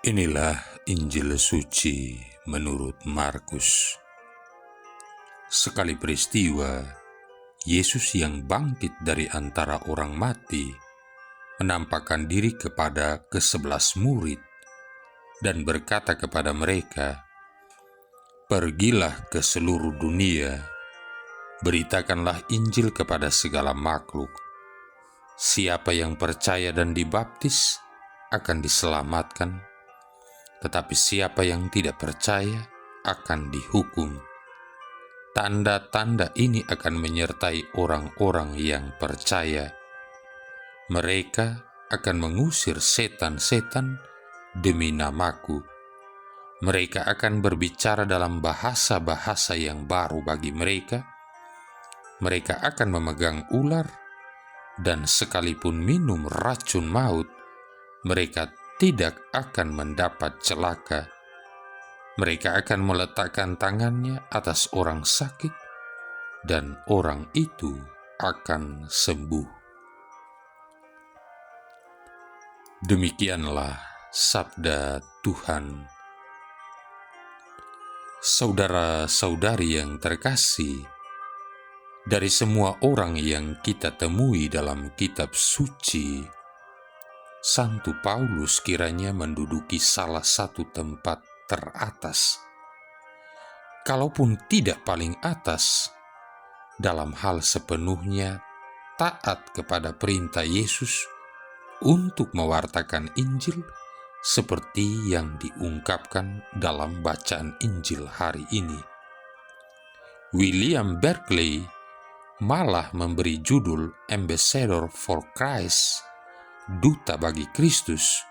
Inilah Injil suci menurut Markus. Sekali peristiwa, Yesus yang bangkit dari antara orang mati menampakkan diri kepada ke-11 murid dan berkata kepada mereka, "Pergilah ke seluruh dunia, beritakanlah Injil kepada segala makhluk. Siapa yang percaya dan dibaptis akan diselamatkan, tetapi siapa yang tidak percaya akan dihukum. Tanda-tanda ini akan menyertai orang-orang yang percaya. Mereka akan mengusir setan-setan demi namaku. Mereka akan berbicara dalam bahasa-bahasa yang baru bagi mereka. Mereka akan memegang ular, dan sekalipun minum racun maut, mereka tidak akan mendapat celaka. Mereka akan meletakkan tangannya atas orang sakit, dan orang itu akan sembuh." Demikianlah sabda Tuhan. Saudara-saudari yang terkasih, dari semua orang yang kita temui dalam kitab suci, Santo Paulus kiranya menduduki salah satu tempat teratas, kalaupun tidak paling atas, dalam hal sepenuhnya taat kepada perintah Yesus untuk mewartakan Injil seperti yang diungkapkan dalam bacaan Injil hari ini. William Barclay malah memberi judul Ambassador for Christ, Duta bagi Kristus,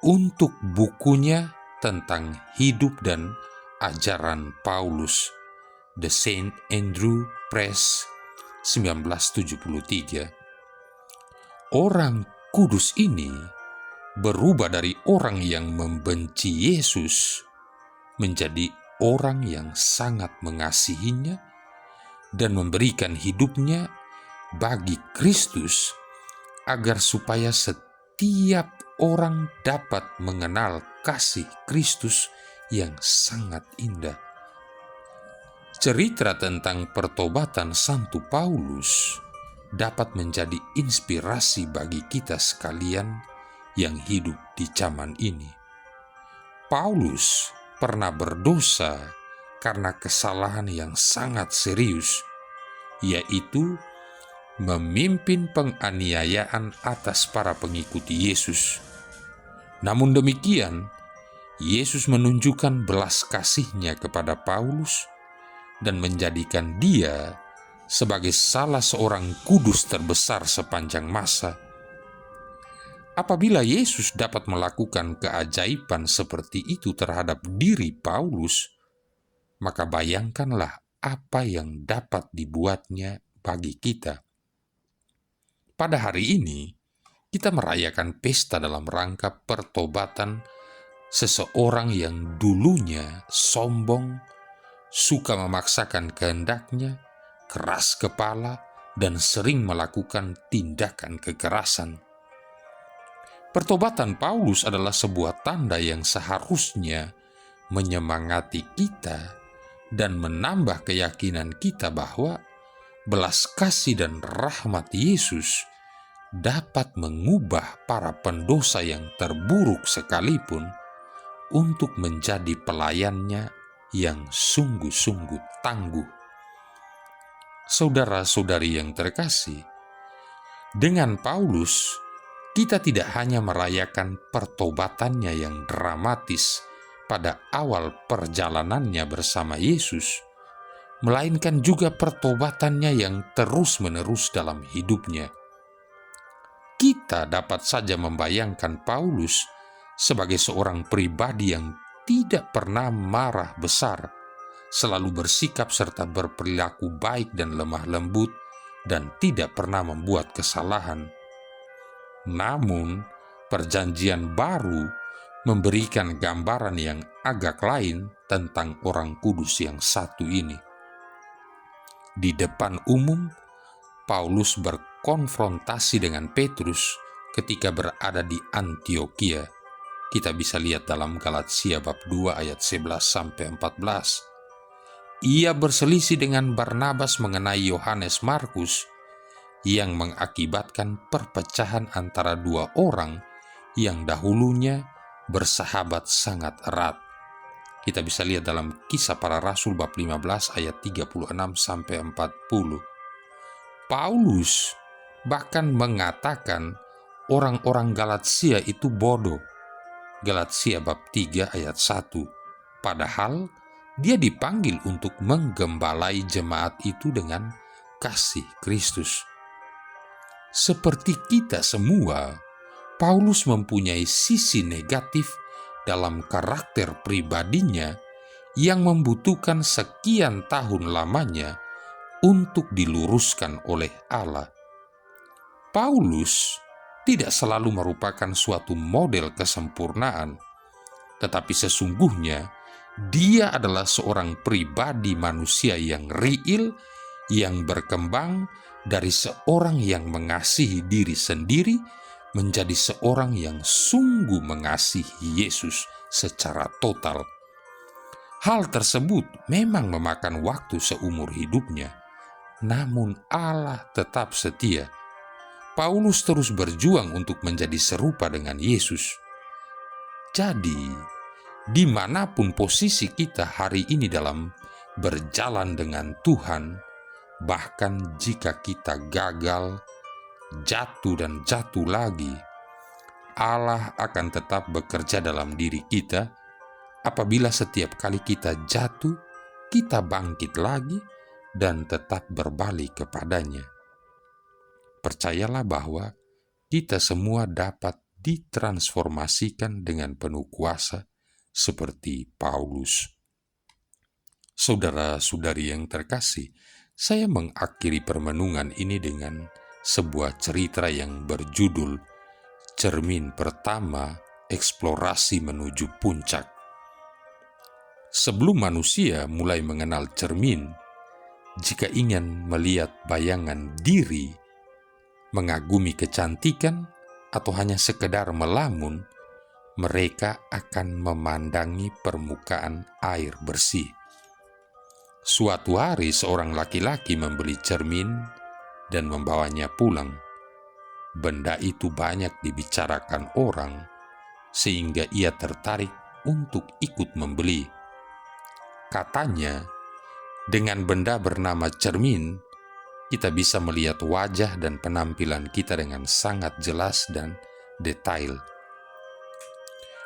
untuk bukunya tentang hidup dan ajaran Paulus, The St. Andrew Press, 1973. Orang kudus ini berubah dari orang yang membenci Yesus menjadi orang yang sangat mengasihinya dan memberikan hidupnya bagi Kristus agar supaya setiap orang dapat mengenal kasih Kristus yang sangat indah. Cerita tentang pertobatan Santo Paulus dapat menjadi inspirasi bagi kita sekalian yang hidup di zaman ini. Paulus pernah berdosa karena kesalahan yang sangat serius, yaitu memimpin penganiayaan atas para pengikut Yesus. Namun demikian, Yesus menunjukkan belas kasih-Nya kepada Paulus dan menjadikan dia sebagai salah seorang kudus terbesar sepanjang masa. Apabila Yesus dapat melakukan keajaiban seperti itu terhadap diri Paulus, maka bayangkanlah apa yang dapat dibuatnya bagi kita. Pada hari ini, kita merayakan pesta dalam rangka pertobatan seseorang yang dulunya sombong, suka memaksakan kehendaknya, keras kepala, dan sering melakukan tindakan kekerasan. Pertobatan Paulus adalah sebuah tanda yang seharusnya menyemangati kita dan menambah keyakinan kita bahwa belas kasih dan rahmat Yesus dapat mengubah para pendosa yang terburuk sekalipun untuk menjadi pelayannya yang sungguh-sungguh tangguh. Saudara-saudari yang terkasih, dengan Paulus, kita tidak hanya merayakan pertobatannya yang dramatis pada awal perjalanannya bersama Yesus, melainkan juga pertobatannya yang terus-menerus dalam hidupnya. Kita dapat saja membayangkan Paulus sebagai seorang pribadi yang tidak pernah marah besar, selalu bersikap serta berperilaku baik dan lemah lembut, dan tidak pernah membuat kesalahan. Namun, Perjanjian Baru memberikan gambaran yang agak lain tentang orang kudus yang satu ini. Di depan umum, Paulus berkonfrontasi dengan Petrus ketika berada di Antiokhia. Kita bisa lihat dalam Galatia bab 2 ayat 11-14. Ia berselisih dengan Barnabas mengenai Yohanes Markus yang mengakibatkan perpecahan antara dua orang yang dahulunya bersahabat sangat erat. Kita bisa lihat dalam Kisah Para Rasul bab 15 ayat 36-40. Paulus bahkan mengatakan orang-orang Galatia itu bodoh. Galatia bab 3 ayat 1. Padahal dia dipanggil untuk menggembalai jemaat itu dengan kasih Kristus. Seperti kita semua, Paulus mempunyai sisi negatif dalam karakter pribadinya yang membutuhkan sekian tahun lamanya untuk diluruskan oleh Allah. Paulus tidak selalu merupakan suatu model kesempurnaan, tetapi sesungguhnya dia adalah seorang pribadi manusia yang real, yang berkembang dari seorang yang mengasihi diri sendiri menjadi seorang yang sungguh mengasihi Yesus secara total. Hal tersebut memang memakan waktu seumur hidupnya, namun Allah tetap setia. Paulus terus berjuang untuk menjadi serupa dengan Yesus. Jadi, dimanapun posisi kita hari ini dalam berjalan dengan Tuhan, bahkan jika kita gagal, jatuh dan jatuh lagi, Allah akan tetap bekerja dalam diri kita. Apabila setiap kali kita jatuh, kita bangkit lagi dan tetap berbalik kepadanya. Percayalah bahwa kita semua dapat ditransformasikan dengan penuh kuasa seperti Paulus. Saudara-saudari yang terkasih, saya mengakhiri permenungan ini dengan sebuah cerita yang berjudul Cermin Pertama Eksplorasi Menuju Puncak. Sebelum manusia mulai mengenal cermin, jika ingin melihat bayangan diri, mengagumi kecantikan, atau hanya sekedar melamun, mereka akan memandangi permukaan air bersih. Suatu hari seorang laki-laki membeli cermin dan membawanya pulang. Benda itu banyak dibicarakan orang, sehingga ia tertarik untuk ikut membeli. Katanya, dengan benda bernama cermin, kita bisa melihat wajah dan penampilan kita dengan sangat jelas dan detail.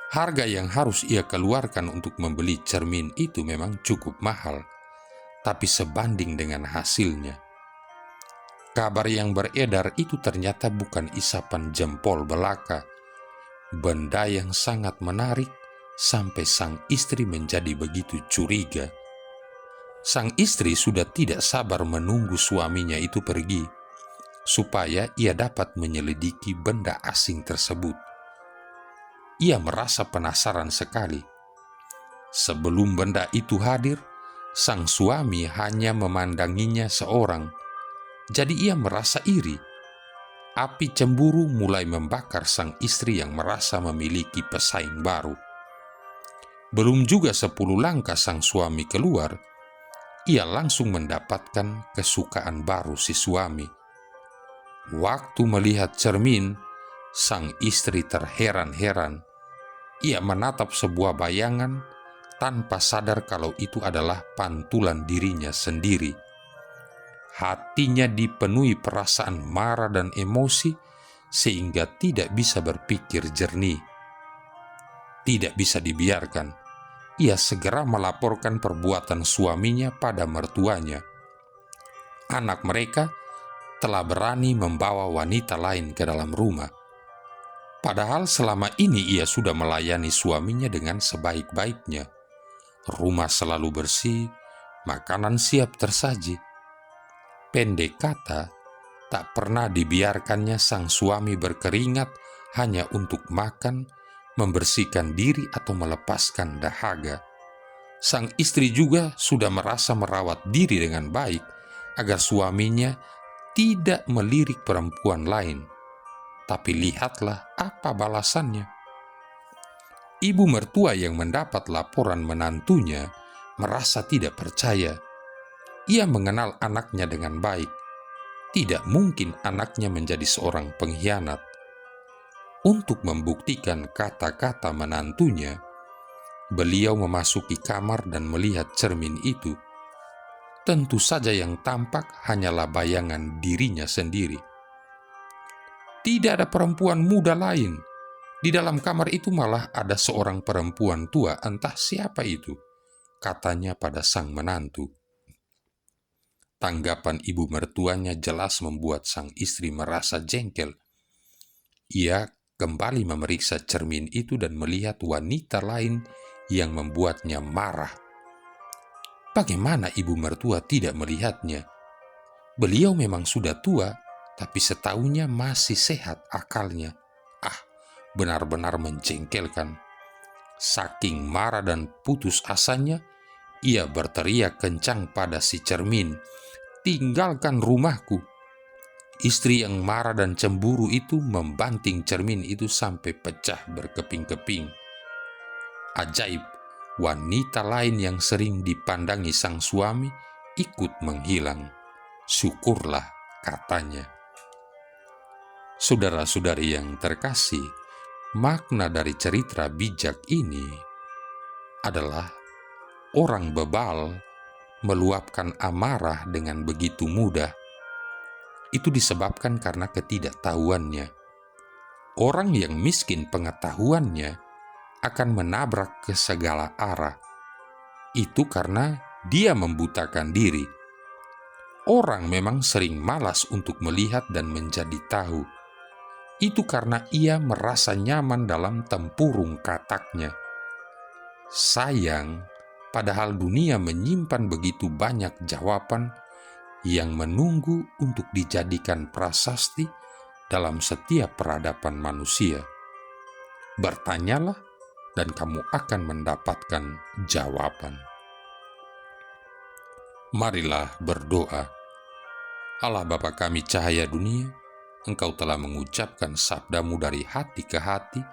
Harga yang harus ia keluarkan untuk membeli cermin itu memang cukup mahal, tapi sebanding dengan hasilnya. Kabar yang beredar itu ternyata bukan isapan jempol belaka, benda yang sangat menarik sampai sang istri menjadi begitu curiga. Sang istri sudah tidak sabar menunggu suaminya itu pergi, supaya ia dapat menyelidiki benda asing tersebut. Ia merasa penasaran sekali. Sebelum benda itu hadir, sang suami hanya memandanginya seorang, jadi ia merasa iri. Api cemburu mulai membakar sang istri yang merasa memiliki pesaing baru. Belum juga 10 langkah sang suami keluar, ia langsung mendapatkan kesukaan baru si suami. Waktu melihat cermin, sang istri terheran-heran. Ia menatap sebuah bayangan tanpa sadar kalau itu adalah pantulan dirinya sendiri. Hatinya dipenuhi perasaan marah dan emosi sehingga tidak bisa berpikir jernih. Tidak bisa dibiarkan. Ia segera melaporkan perbuatan suaminya pada mertuanya. Anak mereka telah berani membawa wanita lain ke dalam rumah. Padahal selama ini ia sudah melayani suaminya dengan sebaik-baiknya. Rumah selalu bersih, makanan siap tersaji. Pendek kata, tak pernah dibiarkannya sang suami berkeringat hanya untuk makan, membersihkan diri atau melepaskan dahaga. Sang istri juga sudah merasa merawat diri dengan baik agar suaminya tidak melirik perempuan lain. Tapi lihatlah apa balasannya. Ibu mertua yang mendapat laporan menantunya merasa tidak percaya. Ia mengenal anaknya dengan baik. Tidak mungkin anaknya menjadi seorang pengkhianat. Untuk membuktikan kata-kata menantunya, beliau memasuki kamar dan melihat cermin itu. Tentu saja yang tampak hanyalah bayangan dirinya sendiri. Tidak ada perempuan muda lain. Di dalam kamar itu malah ada seorang perempuan tua, entah siapa itu, katanya pada sang menantu. Tanggapan ibu mertuanya jelas membuat sang istri merasa jengkel. Ia kembali memeriksa cermin itu dan melihat wanita lain yang membuatnya marah. Bagaimana ibu mertua tidak melihatnya? Beliau memang sudah tua, tapi setahunya masih sehat akalnya. Benar-benar menjengkelkan. Saking marah dan putus asanya, ia berteriak kencang pada si cermin, "Tinggalkan rumahku!" Istri yang marah dan cemburu itu membanting cermin itu sampai pecah berkeping-keping. Ajaib, wanita lain yang sering dipandangi sang suami ikut menghilang. Syukurlah, katanya. Saudara-saudari yang terkasih, makna dari cerita bijak ini adalah orang bebal meluapkan amarah dengan begitu mudah. Itu disebabkan karena ketidaktahuannya. Orang yang miskin pengetahuannya akan menabrak ke segala arah. Itu karena dia membutakan diri. Orang memang sering malas untuk melihat dan menjadi tahu. Itu karena ia merasa nyaman dalam tempurung kataknya. Sayang, padahal dunia menyimpan begitu banyak jawaban yang menunggu untuk dijadikan prasasti dalam setiap peradaban manusia. Bertanyalah dan kamu akan mendapatkan jawaban. Marilah berdoa. Allah Bapa kami cahaya dunia, Engkau telah mengucapkan sabdamu dari hati ke hati,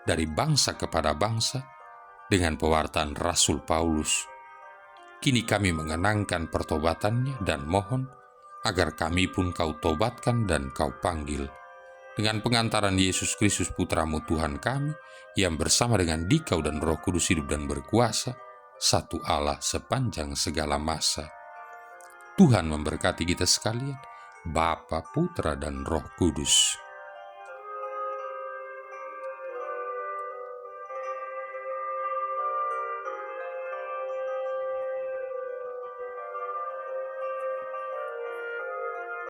dari bangsa kepada bangsa, dengan pewartaan Rasul Paulus. Kini kami mengenangkan pertobatannya dan mohon agar kami pun Kau tobatkan dan Kau panggil. Dengan pengantaran Yesus Kristus Putramu Tuhan kami, yang bersama dengan Dikau dan Roh Kudus hidup dan berkuasa, satu Allah sepanjang segala masa. Tuhan memberkati kita sekalian, Bapa, Putra, dan Roh Kudus.